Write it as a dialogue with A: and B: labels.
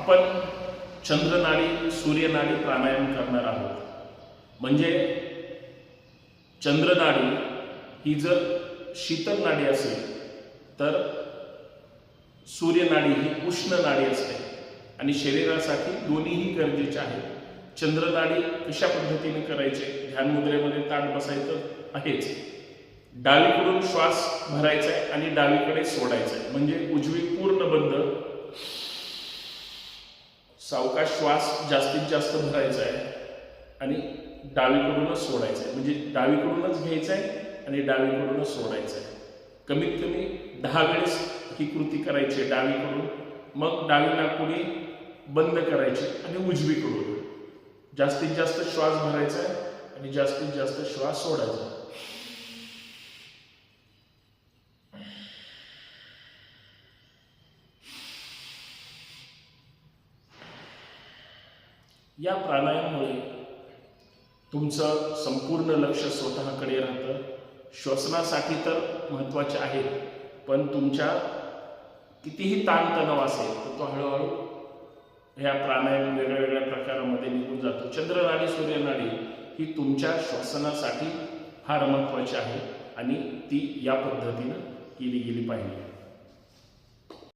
A: आपण चंद्रनाडी सूर्यनाडी प्राणायाम करणार आहोत. म्हणजे चंद्रनाडी ही जर शीतल नाडी असेल तर सूर्यनाडी ही उष्ण नाडी असते आणि शरीरासाठी दोन्हीही गरजेचे आहेत. चंद्रनाडी कशा पद्धतीने करायचे, ध्यान मुद्रेमध्ये ताठ बसायचं आहेच. डावीकडून श्वास भरायचा आहे आणि डावीकडे सोडायचा आहे. म्हणजे उजवी पूर्ण बंद, सावकाश श्वास जास्तीत जास्त भरायचा आहे आणि डावीकडूनच सोडायचा आहे. म्हणजे डावीकडूनच घ्यायचं आहे आणि डावीकडूनच सोडायचं आहे. कमीत कमी 10 वेळेस ही कृती करायची डावीकडून, मग डावी नाकपुडी बंद करायची आणि उजवीकडून जास्तीत जास्त श्वास भरायचा आहे आणि जास्तीत जास्त श्वास सोडायचा. या प्राणायामामुळे तुमचं संपूर्ण लक्ष स्वतःकडे राहतं. श्वसनासाठी तर महत्त्वाचे आहे, पण तुमच्या कितीही ताणतणाव असेल तर तो हळूहळू ह्या प्राणायाम वेगळ्या वेगळ्या प्रकारामध्ये निघून जातो. चंद्रनाडी सूर्यनाडी ही तुमच्या श्वसनासाठी फार महत्त्वाची आहे आणि ती या पद्धतीनं केली गेली पाहिजे.